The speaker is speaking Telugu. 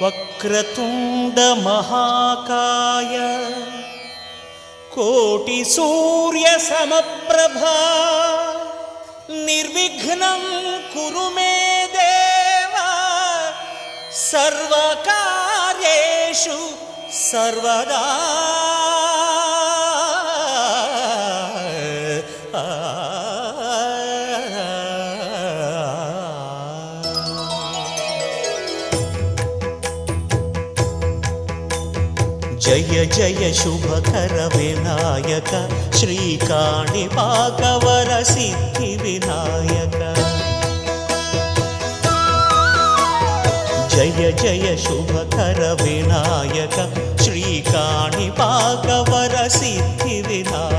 వక్రతుండ మహాకాయ కోటి సూర్య సమప్రభా నిర్విఘ్నం కురు మే దేవ సర్వకార్యేషు సర్వదా. జయ జయ శుభకర వినాయక శ్రీకాణిపాకవర సిద్ధి వినాయక. జయ జయ శుభకర వినాయక శ్రీకాణిపాకవర సిద్ధి